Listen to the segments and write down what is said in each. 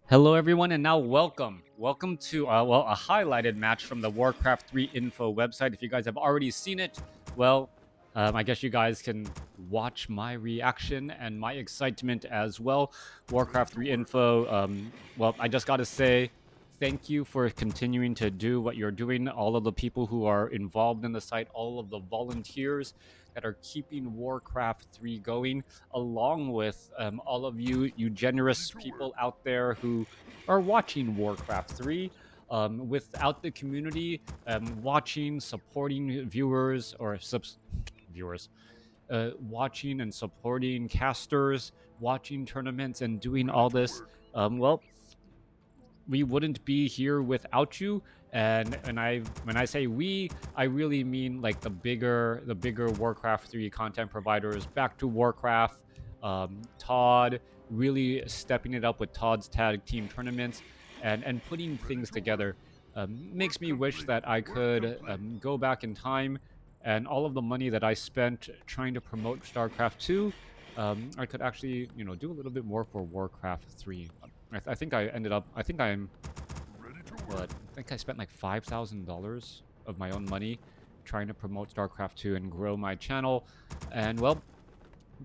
Hello, everyone, and now welcome. Welcome to a highlighted match from the Warcraft 3 info website. If you guys have already seen it, well, I guess you guys can watch my reaction and my excitement as well. Warcraft 3 info. Well, I just got to say thank you for continuing to do what you're doing. All of the people who are involved in the site, all of the volunteers that are keeping Warcraft 3 going, along with all of you generous people out there who are watching Warcraft 3. Without the community watching, supporting viewers or viewers, watching and supporting casters, watching tournaments, and doing all this, well, we wouldn't be here without you. And I when I say we, I really mean like the bigger Warcraft 3 content providers. Back to Warcraft, Todd really stepping it up with Todd's tag team tournaments and putting things together. Makes me wish that I could go back in time, and all of the money that I spent trying to promote StarCraft 2, I could actually, do a little bit more for Warcraft 3. I think I ended up. I think I'm. What? I think I spent like $5,000 of my own money trying to promote StarCraft 2 and grow my channel, and well,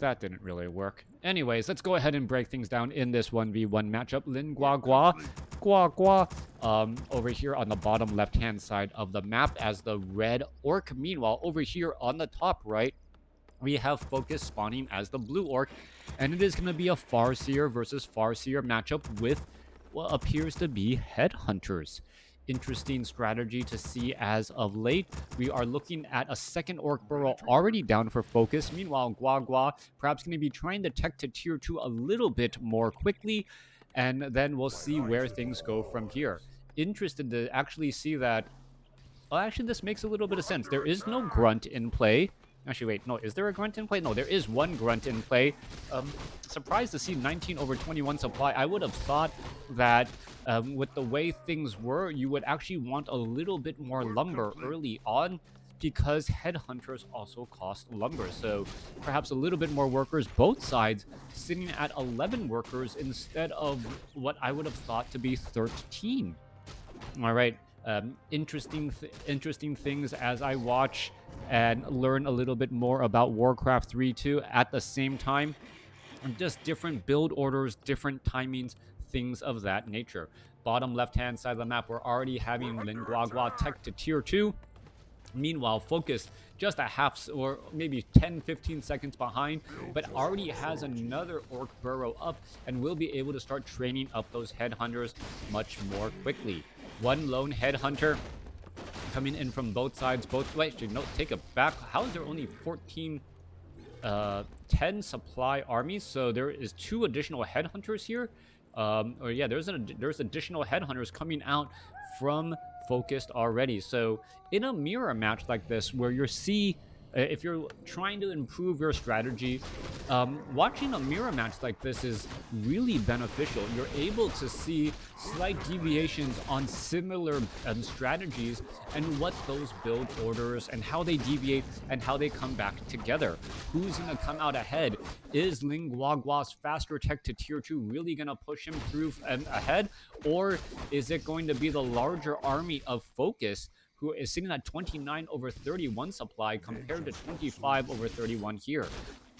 that didn't really work. Anyways, let's go ahead and break things down in this 1v1 matchup. Lin Guagua, over here on the bottom left-hand side of the map as the red orc. Meanwhile, over here on the top right, we have FoCuS spawning as the blue orc, and it is going to be a Farseer versus Farseer matchup with what appears to be headhunters. Interesting strategy to see as of late. We are looking at a second orc burrow already down for FoCuS. Meanwhile, Guagua perhaps going to be trying to tech to tier 2 a little bit more quickly, and then we'll see where things go from here. Interested to actually see that. Well, actually, this makes a little bit of sense. There is no grunt in play. Actually, wait, no, is there a grunt in play? No, there is one grunt in play. Surprised to see 19 over 21 supply. I would have thought that with the way things were, you would actually want a little bit more lumber early on, because headhunters also cost lumber. So perhaps a little bit more workers, both sides sitting at 11 workers instead of what I would have thought to be 13. All right. Interesting things as I watch and learn a little bit more about Warcraft 3 too at the same time. Just different build orders, different timings, things of that nature. Bottom left-hand side of the map, we're already having Lin Guagua tech to tier 2. Meanwhile, FoCuS just a half or maybe 10-15 seconds behind, but already has another orc burrow up and will be able to start training up those headhunters much more quickly. One lone headhunter coming in from both sides. Wait, no, take it back. How is there only 14 10 supply armies? So there is 2 additional headhunters here. Or yeah, there's additional headhunters coming out from FoCuS already. So in a mirror match like this, where you see, if you're trying to improve your strategy, watching a mirror match like this is really beneficial. You're able to see slight deviations on similar strategies and what those build orders and how they deviate and how they come back together. Who's going to come out ahead? Is Lin Guagua's faster tech to tier 2 really going to push him through and ahead? Or is it going to be the larger army of FoCuS, who is sitting at 29 over 31 supply compared to 25 over 31 here?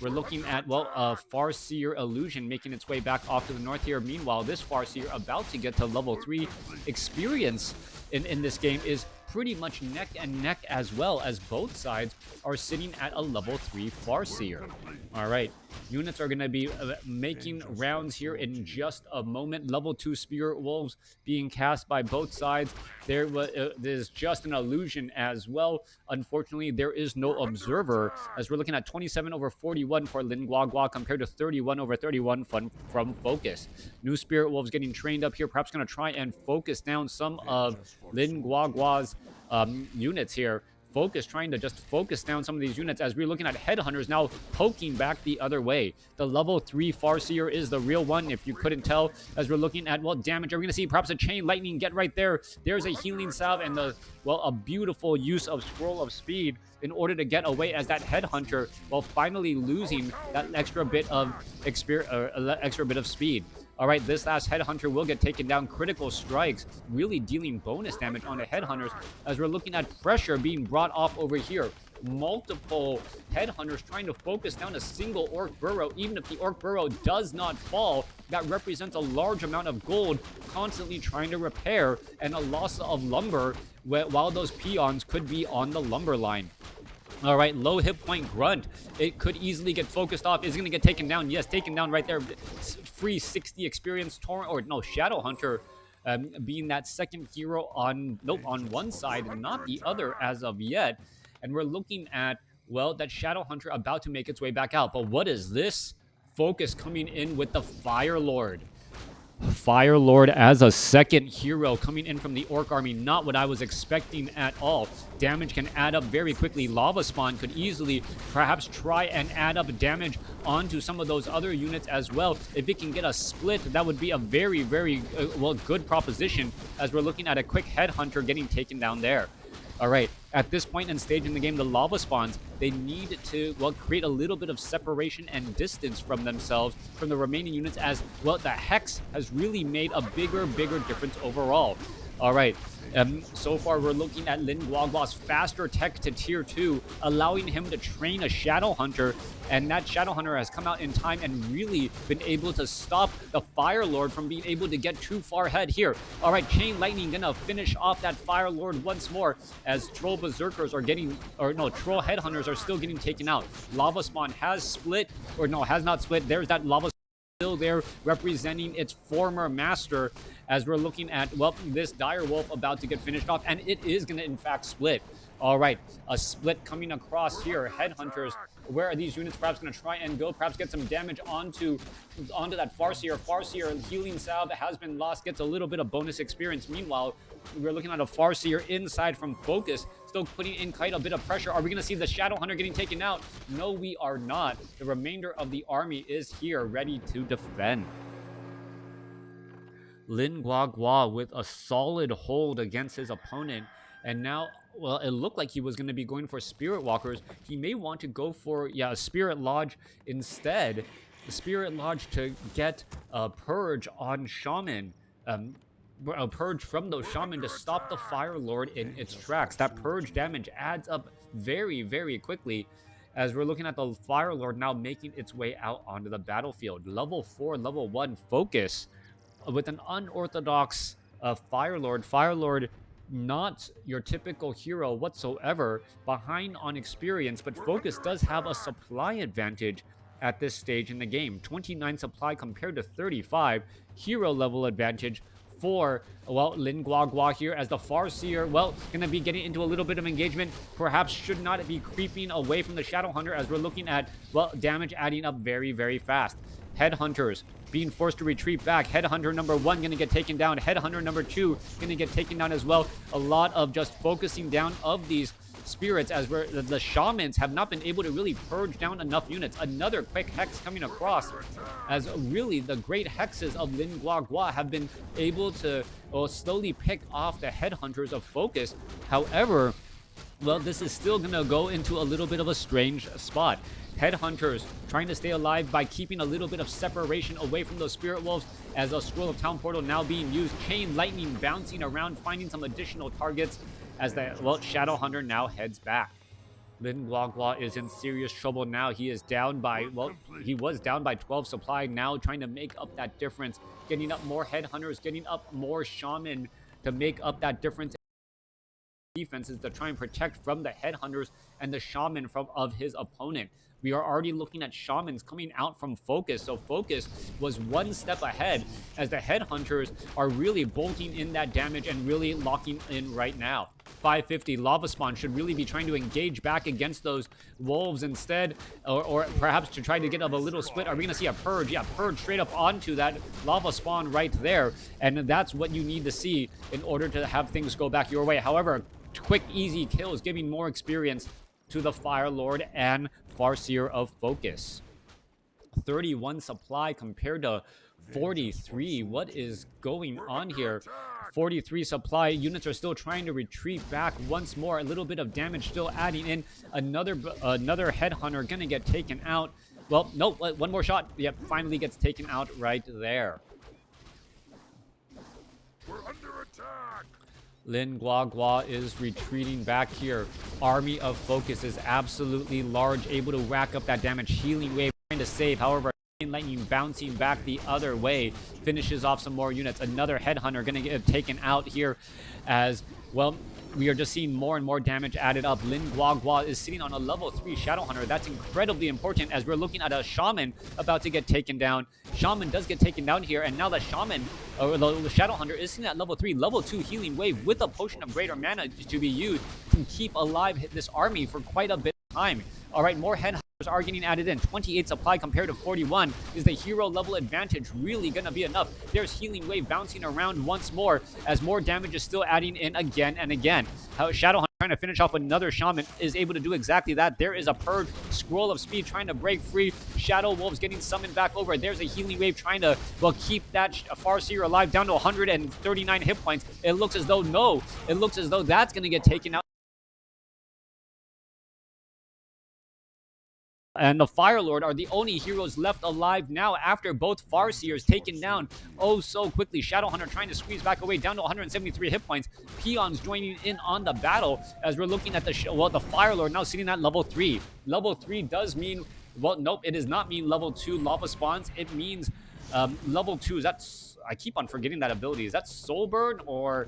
We're looking at, well, a Farseer illusion making its way back off to the north here. Meanwhile, this Farseer about to get to level 3. Experience in this game is pretty much neck and neck, as well as both sides are sitting at a level 3 Farseer. All right, units are going to be making rounds here in just a moment. Level 2 Spirit Wolves being cast by both sides. There's just an illusion as well. Unfortunately, there is no observer, as we're looking at 27 over 41 for Lin Guagua compared to 31 over 31 from FoCuS. New Spirit Wolves getting trained up here, perhaps going to try and focus down some of Lin Guagua's units here. FoCuS trying to just focus down some of these units, as we're looking at headhunters now poking back the other way. The level 3 Farseer is the real one, if you couldn't tell, as we're looking at, well, damage. Are we going to see perhaps a chain lightning get right there? There's a healing salve and a beautiful use of Scroll of Speed in order to get away as that headhunter, while finally losing that extra bit of speed. All right, this last Headhunter will get taken down. Critical strikes, really dealing bonus damage on the Headhunters as we're looking at pressure being brought off over here. Multiple Headhunters trying to focus down a single Orc Burrow. Even if the Orc Burrow does not fall, that represents a large amount of gold constantly trying to repair and a loss of lumber while those peons could be on the lumber line. All right, low hit point Grunt. It could easily get focused off. Is going to get taken down. Yes, taken down right there. Free 60 experience. Shadowhunter being that second hero on one side and not the other as of yet. And we're looking at, well, that Shadowhunter about to make its way back out. But what is this? FoCuS coming in with the Fire Lord. Fire Lord as a second hero coming in from the Orc army. Not what I was expecting at all. Damage can add up very quickly. Lava Spawn could easily perhaps try and add up damage onto some of those other units as well. If it can get a split, that would be a very, very good proposition as we're looking at a quick Headhunter getting taken down there. All right, at this point and stage in the game, the Lava Spawns, they need to, well, create a little bit of separation and distance from themselves, from the remaining units as, well, the Hex has really made a bigger difference overall. All right, so far we're looking at Lin Guagua's faster tech to tier 2, allowing him to train a Shadowhunter, and that Shadowhunter has come out in time and really been able to stop the Fire Lord from being able to get too far ahead here. All right, Chain Lightning gonna finish off that Fire Lord once more as Troll Berserkers are getting, Troll Headhunters are still getting taken out. Lava Spawn has split, has not split. There's that Lava still there representing its former master as we're looking at, well, this Dire Wolf about to get finished off, and it is going to in fact split. All right, a split coming across here. Headhunters, where are these units perhaps going to try and go, perhaps get some damage onto that Farseer. Farseer healing salve has been lost, gets a little bit of bonus experience. Meanwhile, we're looking at a Farseer inside from FoCuS, still putting in quite a bit of pressure. Are we going to see the Shadowhunter getting taken out? No, we are not. The remainder of the army is here, ready to defend. Lin Guagua with a solid hold against his opponent. And now, well, it looked like he was going to be going for Spirit Walkers. He may want to go for, a Spirit Lodge instead. The Spirit Lodge to get a Purge on Shaman. A Purge from those Shaman to stop the Fire Lord in its tracks. That Purge damage adds up very, very quickly as we're looking at the Fire Lord now making its way out onto the battlefield. Level 4, level 1 FoCuS with an unorthodox Fire Lord. Fire Lord, not your typical hero whatsoever, behind on experience, but FoCuS does have a supply advantage at this stage in the game. 29 supply compared to 35. Hero level advantage for, well, Lin Guagua here as the Farseer, well, going to be getting into a little bit of engagement. Perhaps should not be creeping away from the Shadowhunter as we're looking at, well, damage adding up very, very fast. Headhunters being forced to retreat back. Headhunter number 1 going to get taken down. Headhunter number 2 going to get taken down as well. A lot of just focusing down of these spirits as the Shamans have not been able to really purge down enough units. Another quick Hex coming across as really the great Hexes of Lin Guagua have been able to slowly pick off the Headhunters of FoCuS. However, well, this is still going to go into a little bit of a strange spot. Headhunters trying to stay alive by keeping a little bit of separation away from those Spirit Wolves as a Scroll of Town Portal now being used. Chain Lightning bouncing around, finding some additional targets as the, well, Shadowhunter now heads back. Lin Guagua is in serious trouble now. He is down by, well, he was down by 12 supply, now trying to make up that difference, getting up more Headhunters, getting up more Shaman to make up that difference. Defenses to try and protect from the Headhunters and the Shaman of his opponent. We are already looking at Shamans coming out from FoCuS. So FoCuS was one step ahead as the Headhunters are really bolting in that damage and really locking in right now. 550 Lava Spawn should really be trying to engage back against those wolves instead, or perhaps to try to get a little split. Are we going to see a Purge? Yeah, Purge straight up onto that Lava Spawn right there. And that's what you need to see in order to have things go back your way. However, quick, easy kills, giving more experience to the Fire Lord and Farseer of FoCuS. 31 supply compared to 43. What is going on here? 43 supply. Units are still trying to retreat back once more. A little bit of damage still adding in. Another Headhunter gonna get taken out. Well, no, one more shot. Yep, finally gets taken out right there. Lin Guagua is retreating back here. Army of FoCuS is absolutely large, able to rack up that damage. Healing Wave trying to save. However, Lightning bouncing back the other way finishes off some more units. Another Headhunter going to get taken out here as, well, we are just seeing more and more damage added up. Lin Guagua is sitting on a level 3 Shadowhunter. That's incredibly important as we're looking at a Shaman about to get taken down. Shaman does get taken down here, and now the Shaman, or the Shadowhunter, is sitting at level 3. Level 2 Healing Wave with a Potion of Greater Mana to be used can keep alive this army for quite a bit of time. All right, more Headhunters are getting added in. 28 supply compared to 41. Is the hero level advantage really going to be enough? There's Healing Wave bouncing around once more as more damage is still adding in again and again. How Shadowhunter trying to finish off another Shaman is able to do exactly that. There is a Purge, Scroll of Speed trying to break free. Shadow Wolves getting summoned back over. There's a Healing Wave trying to, well, keep that Farseer alive down to 139 hit points. It looks as though, no, it looks as though that's going to get taken out. And the Fire Lord are the only heroes left alive now after both Farseers taken down oh so quickly. Shadowhunter trying to squeeze back away down to 173 hit points. Peons joining in on the battle as we're looking at the Fire Lord now sitting at level 3. Level 3 does mean, well, nope, it does not mean level 2 lava spawns. It means level 2 is I keep on forgetting that ability. Is that Soul Burn or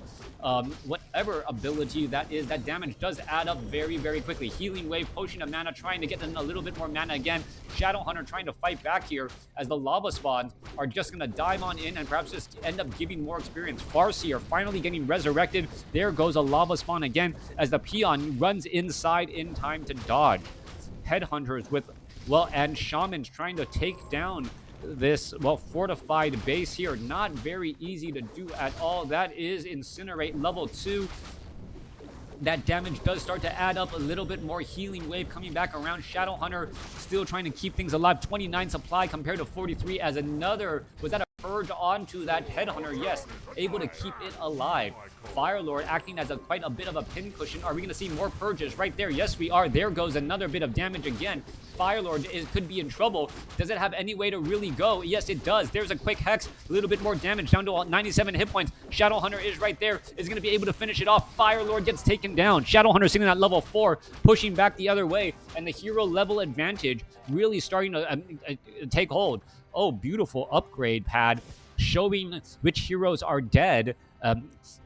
whatever ability that is? That damage does add up very, very quickly. Healing Wave, Potion of Mana, trying to get in a little bit more mana again. Shadowhunter trying to fight back here as the lava spawns are just going to dive on in and perhaps just end up giving more experience. Farseer finally getting resurrected. There goes a lava spawn again as the Peon runs inside in time to dodge. Headhunters with, well, and Shamans trying to take down this, well, fortified base here. Not very easy to do at all. That is Incinerate level 2. That damage does start to add up a little bit more. Healing Wave coming back around. Shadowhunter still trying to keep things alive. 29 supply compared to 43 as another, was that a purge onto that Headhunter? Yes, able to keep it alive. Firelord acting as quite a bit of a pincushion. Are we going to see more purges right there? Yes, we are. There goes another bit of damage again. Firelord could be in trouble. Does it have any way to really go? Yes, it does. There's a quick hex. A little bit more damage down to 97 hit points. Shadowhunter is right there. Is going to be able to finish it off. Firelord gets taken down. Shadowhunter sitting at level 4, pushing back the other way. And the hero level advantage really starting to take hold. Oh, beautiful upgrade pad showing which heroes are dead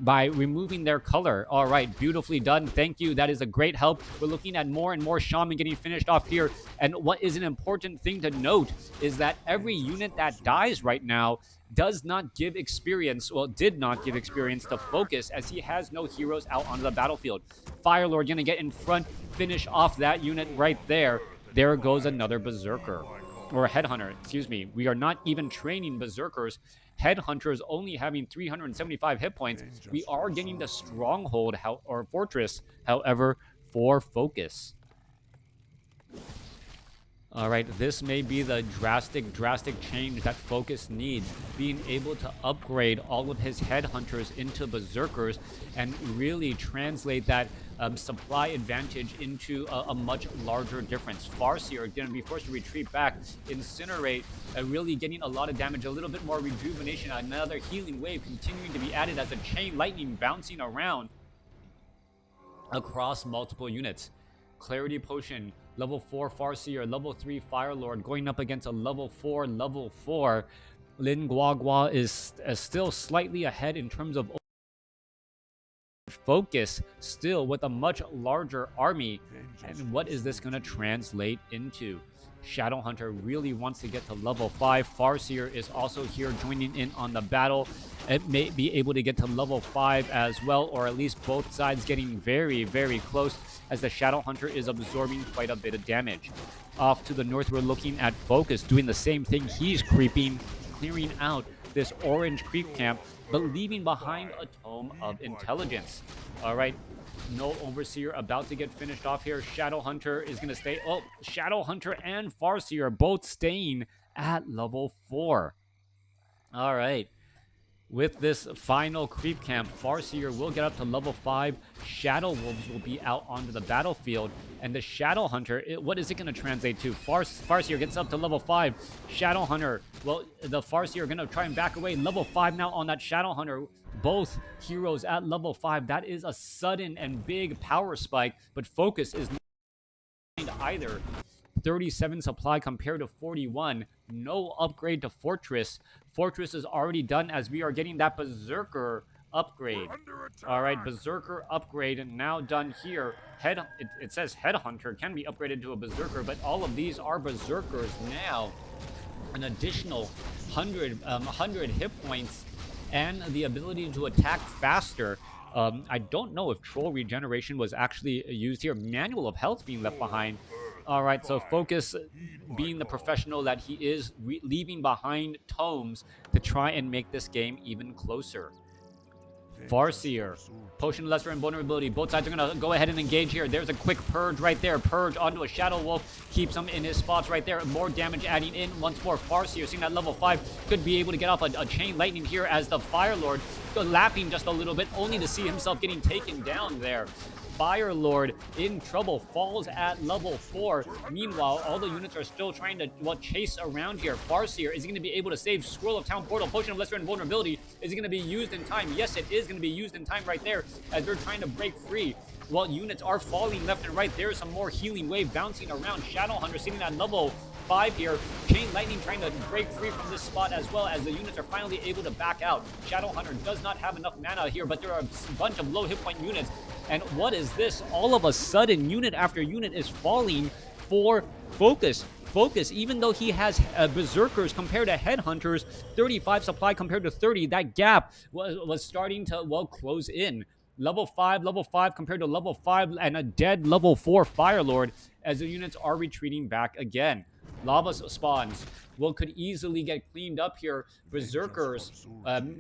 by removing their color. All right, beautifully done. Thank you. That is a great help. We're looking at more and more Shaman getting finished off here. And what is an important thing to note is that every unit that dies right now does not give experience, well, did not give experience to FoCuS as he has no heroes out on the battlefield. Firelord going to get in front, finish off that unit right there. There goes another Berserker. Or a Headhunter, excuse me. We are not even training Berserkers. Headhunters only having 375 hit points. We are getting the Stronghold or Fortress, however, for FoCuS. All right, this may be the drastic change that FoCuS needs. Being able to upgrade all of his Headhunters into Berserkers and really translate that supply advantage into a much larger difference. Farseer are going to be forced to retreat back. Incinerate, really getting a lot of damage, a little bit more rejuvenation. Another Healing Wave continuing to be added as a Chain Lightning bouncing around across multiple units. Clarity Potion, level 4 Farseer, level 3 Firelord, going up against a level 4. Lin Guagua is still slightly ahead in terms of FoCuS, still with a much larger army. And what is this going to translate into? Shadowhunter really wants to get to level 5. Farseer is also here joining in on the battle. It may be able to get to level 5 as well, or at least both sides getting very, very close as the Shadowhunter is absorbing quite a bit of damage. Off to the north, we're looking at FoCuS doing the same thing. He's creeping, clearing out this orange creep camp, but leaving behind a Tome of Intelligence. All right, no Overseer about to get finished off here. Shadowhunter is going to stay. Oh, Shadowhunter and Farseer both staying at level 4. All right. With this final creep camp, Farseer will get up to level 5. Shadow Wolves will be out onto the battlefield. And the Shadow Hunter, what is it going to translate to? Farseer gets up to level 5. Shadow Hunter, well, the Farseer are going to try and back away. Level 5 now on that Shadow Hunter. Both heroes at level 5. That is a sudden and big power spike. But FoCuS is not either. 37 supply compared to 41. No upgrade to Fortress. Fortress is already done as we are getting that Berserker upgrade. All right, Berserker upgrade now done here. It says Headhunter can be upgraded to a Berserker, but all of these are Berserkers now. An additional 100 hit points and the ability to attack faster. I don't know if Troll Regeneration was actually used here. Manual of Health being left behind. All right, so FoCuS, being the professional that he is, leaving behind tomes to try and make this game even closer. Farseer, Potion of Lesser Invulnerability. Both sides are going to go ahead and engage here. There's a quick purge right there. Purge onto a Shadow Wolf. Keeps him in his spots right there. More damage adding in once more. Farseer, seeing that level 5, could be able to get off a Chain Lightning here as the Fire Lord, lapping just a little bit, only to see himself getting taken down there. Fire Lord in trouble, falls at level 4. Meanwhile, all the units are still trying to chase around here. Farseer, is he going to be able to save? Scroll of Town Portal, Potion of Lesser Invulnerability. Is it going to be used in time? Yes, it is going to be used in time right there as they're trying to break free. While units are falling left and right, there's some more healing wave bouncing around. Shadowhunter sitting at level 5 here. Chain Lightning trying to break free from this spot as well as the units are finally able to back out. Shadowhunter does not have enough mana here, but there are a bunch of low hit point units. And what is this? All of a sudden, unit after unit is falling for FoCuS. FoCuS, even though he has Berserkers compared to Headhunters, 35 supply compared to 30, that gap was starting to, close in. Level 5 compared to level 5 and a dead level 4 Fire Lord as the units are retreating back again. Lava spawns could easily get cleaned up here. Berserkers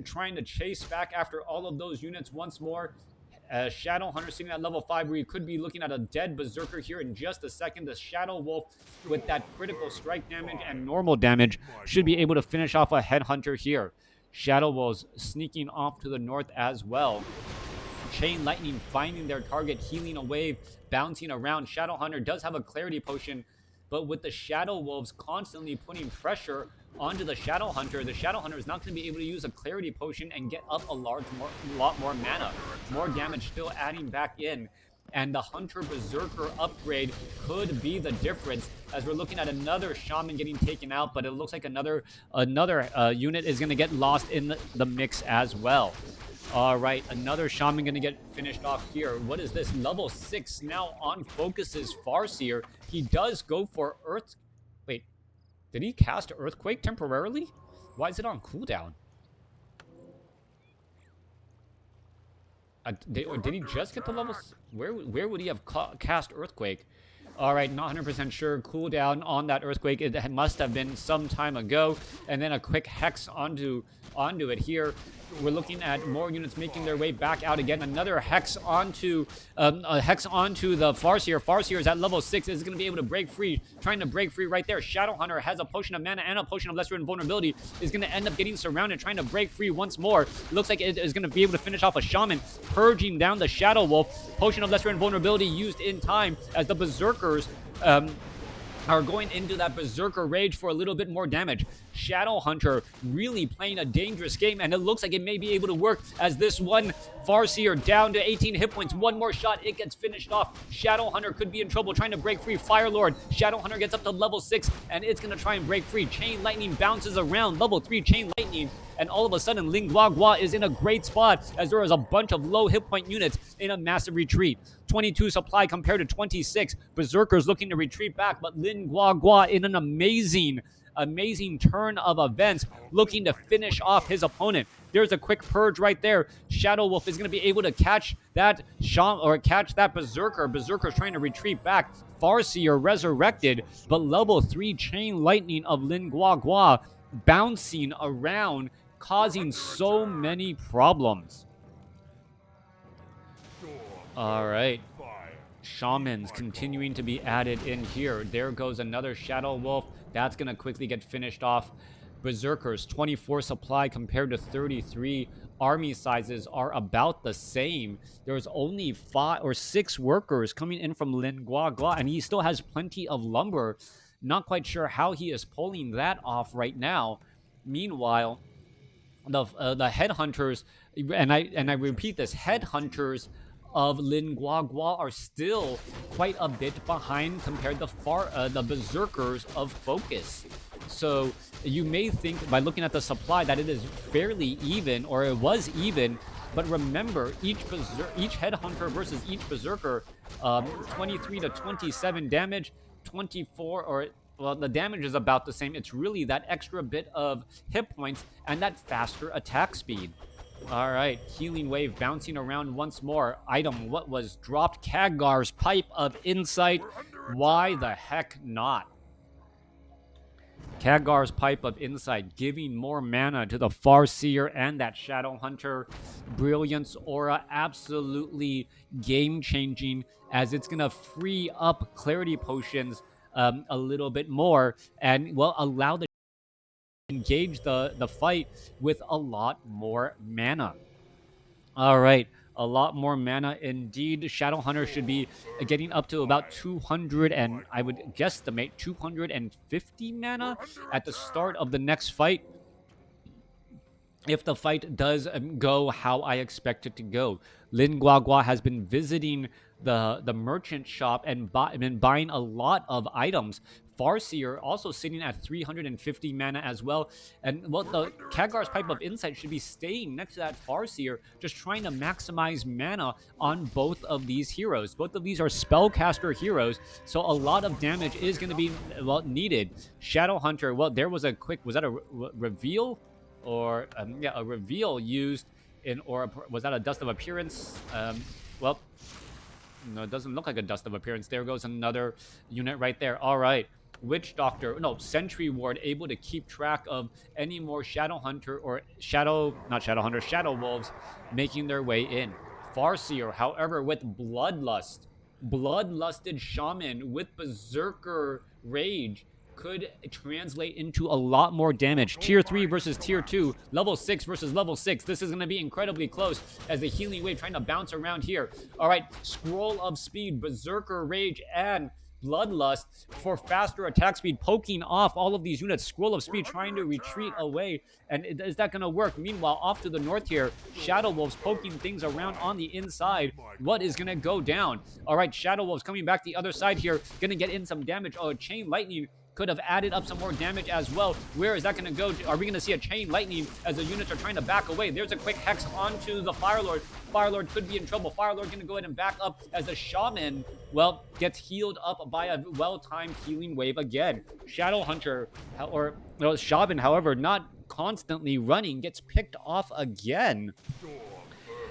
trying to chase back after all of those units once more. Shadowhunter sitting at level 5, where you could be looking at a dead Berserker here in just a second. The Shadow Wolf, with that critical strike damage and normal damage, should be able to finish off a Headhunter here. Shadow Wolves sneaking off to the north as well. Chain Lightning finding their target, healing a wave, bouncing around. Shadowhunter does have a Clarity Potion, but with the Shadow Wolves constantly putting pressure onto the Shadowhunter is not going to be able to use a Clarity Potion and get up a lot more mana. More damage still adding back in. And the Hunter Berserker upgrade could be the difference, as we're looking at another Shaman getting taken out, but it looks like another unit is going to get lost in the mix as well. All right, another Shaman going to get finished off here. What is this? Level 6 now on FoCuS's Farseer. He does go for Earth. Wait, did he cast Earthquake temporarily? Why is it on cooldown? Or did he just get the level? Where would he have cast Earthquake? All right, not 100% sure. Cooldown on that Earthquake. It must have been some time ago. And then a quick Hex onto it here. We're looking at more units making their way back out again. Another Hex onto the Farseer. Farseer is at level 6. Is going to be able to break free. Trying to break free right there. Shadowhunter has a Potion of Mana and a Potion of Lesser Invulnerability. Is going to end up getting surrounded, trying to break free once more. Looks like it is going to be able to finish off a Shaman, purging down the Shadow Wolf. Potion of Lesser Invulnerability used in time as the Berserkers are going into that Berserker Rage for a little bit more damage. Shadowhunter really playing a dangerous game, and it looks like it may be able to work as this one Farseer down to 18 hit points. One more shot, it gets finished off. Shadowhunter could be in trouble trying to break free. Fire Lord, Shadowhunter gets up to level 6, and it's going to try and break free. Chain Lightning bounces around. Level 3 Chain Lightning. And all of a sudden, Guagua is in a great spot as there is a bunch of low hit point units in a massive retreat. 22 supply compared to 26. Berserkers looking to retreat back, but Guagua in an amazing turn of events, looking to finish off his opponent. There's a quick purge right there. Shadow Wolf is going to be able to catch that Berserker. Berserker's trying to retreat back. Farseer resurrected, but level 3 Chain Lightning of Guagua bouncing around, causing so many problems. All right. Shamans continuing to be added in here. There goes another Shadow Wolf. That's going to quickly get finished off. Berserkers, 24 supply compared to 33. Army sizes are about the same. There's only 5 or 6 workers coming in from Lin Guagua, and he still has plenty of lumber. Not quite sure how he is pulling that off right now. Meanwhile, the headhunters, and I repeat this, headhunters of Lin Guagua are still quite a bit behind compared to the berserkers of FoCuS. So you may think by looking at the supply that it is fairly even, or it was even, but remember each headhunter versus each berserker, 23 to 27 damage, 24 or well, the damage is about the same. It's really that extra bit of hit points and that faster attack speed. All right, healing wave bouncing around once more. Item, what was dropped? Khadgar's Pipe of Insight. Why the heck not? Khadgar's Pipe of Insight, giving more mana to the Farseer and that Shadow Hunter. Brilliance Aura, absolutely game-changing, as it's going to free up Clarity Potions a little bit more and, well, allow the engage the fight with a lot more mana. All right, a lot more mana indeed. Shadowhunter should be getting up to about 200, and I would guesstimate 250 mana at the start of the next fight, if the fight does go how I expect it to go. Lin Guagua has been visiting the merchant shop and been buying a lot of items. Farseer also sitting at 350 mana as well. And well, the Khadgar's Pipe of Insight should be staying next to that Farseer, just trying to maximize mana on both of these heroes. Both of these are spellcaster heroes, so a lot of damage is going to be, well, needed. Shadowhunter, well, there was a quick, was that a reveal? Or yeah, a reveal used in, or was that a Dust of Appearance? Well, no, it doesn't look like a Dust of Appearance. There goes another unit right there. All right, Witch Doctor, no, Sentry Ward, able to keep track of any more Shadow Hunter or Shadow Wolves making their way in. Farseer, however, with Bloodlusted Shaman with Berserker Rage, could translate into a lot more damage. Tier 3 versus Tier 2, level 6 versus level 6. This is going to be incredibly close as the healing wave trying to bounce around here. All right, Scroll of Speed, Berserker Rage, and Bloodlust for faster attack speed, poking off all of these units. Scroll of Speed trying to retreat away, and is that going to work? Meanwhile, off to the north here, Shadow Wolves poking things around on the inside. What is going to go down? All right, Shadow Wolves coming back the other side here, going to get in some damage. Oh, Chain Lightning could have added up some more damage as well. Where is that going to go? Are we going to see a Chain Lightning as the units are trying to back away? There's a quick Hex onto the Firelord. Firelord could be in trouble. Firelord going to go ahead and back up as the Shaman, well, gets healed up by a well-timed healing wave again. Shadow Hunter, or no, Shaman, however, not constantly running, gets picked off again.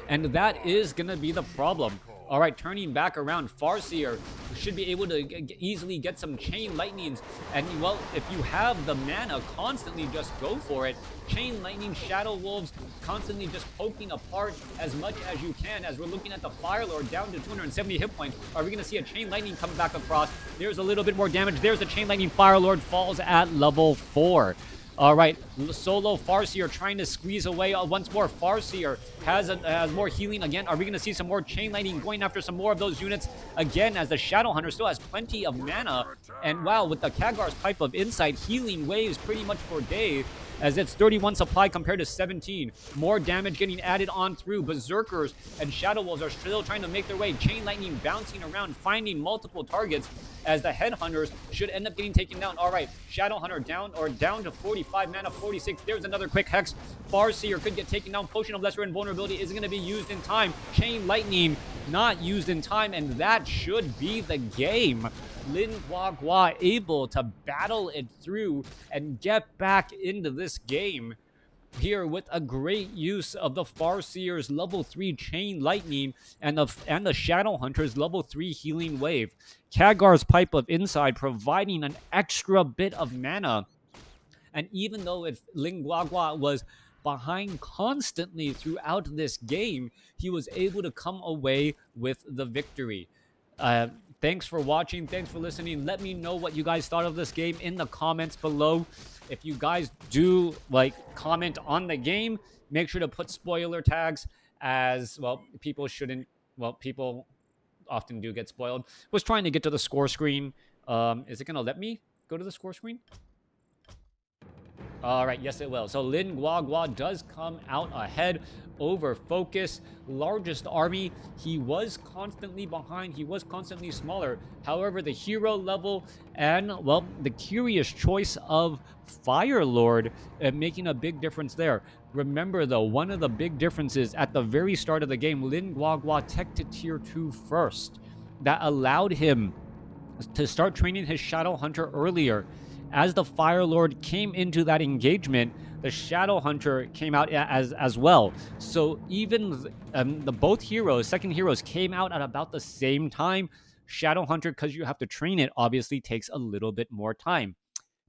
And that is going to be the problem. All right, turning back around, Farseer should be able to easily get some Chain Lightnings. And, well, if you have the mana, constantly just go for it. Chain Lightning, Shadow Wolves, constantly just poking apart as much as you can. As we're looking at the Firelord down to 270 hit points, are we going to see a Chain Lightning come back across? There's a little bit more damage. There's the Chain Lightning. Firelord falls at level 4. All right, solo Farseer trying to squeeze away once more. Farseer has more healing again. Are we going to see some more Chain Lightning going after some more of those units again, as the Shadow Hunter still has plenty of mana? And wow, with the Khadgar's Pipe of Insight, healing waves pretty much for days, as it's 31 supply compared to 17. More damage getting added on through. Berserkers and Shadow Wolves are still trying to make their way. Chain Lightning bouncing around, finding multiple targets, as the Headhunters should end up getting taken down. All right, Shadow Hunter down to 45 mana, 46. There's another quick Hex. Farseer could get taken down. Potion of Lesser Invulnerability isn't going to be used in time. Chain Lightning not used in time, and that should be the game. Lin Guagua able to battle it through and get back into this game here with a great use of the Farseer's level 3 Chain Lightning and the Shadowhunter's level 3 Healing Wave. Khadgar's Pipe of Insight providing an extra bit of mana. And even though Lin Guagua was behind constantly throughout this game, he was able to come away with the victory. Thanks for watching. Thanks for listening. Let me know what you guys thought of this game in the comments below. If you guys do comment on the game, make sure to put spoiler tags, as well. People often do get spoiled. Was trying to get to the score screen. Is it gonna let me go to the score screen? All right, yes, it will. So Lin Guagua does come out ahead over FoCuS. Largest army. He was constantly behind. He was constantly smaller. However, the hero level and, well, the curious choice of Fire Lord making a big difference there. Remember, though, one of the big differences at the very start of the game, Lin Guagua tech to tier 2 first. That allowed him to start training his Shadow Hunter earlier. As the Fire Lord came into that engagement, the Shadow Hunter came out as well. So even the both heroes, second heroes, came out at about the same time. Shadow Hunter, because you have to train it, obviously takes a little bit more time.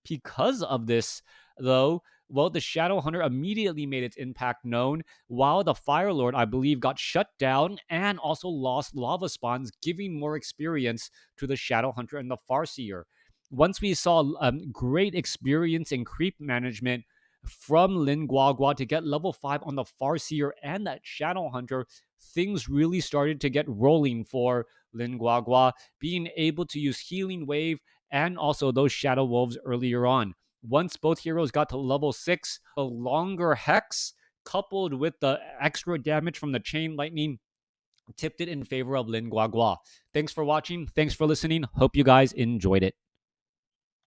Because of this, though, well, the Shadow Hunter immediately made its impact known, while the Fire Lord, I believe, got shut down and also lost lava spawns, giving more experience to the Shadow Hunter and the Farseer. Once we saw great experience in creep management from Lin Guagua to get level 5 on the Farseer and that Shadow Hunter, things really started to get rolling for Lin Guagua, being able to use Healing Wave and also those Shadow Wolves earlier on. Once both heroes got to level 6, a longer Hex coupled with the extra damage from the Chain Lightning tipped it in favor of Lin Guagua. Thanks for watching. Thanks for listening. Hope you guys enjoyed it.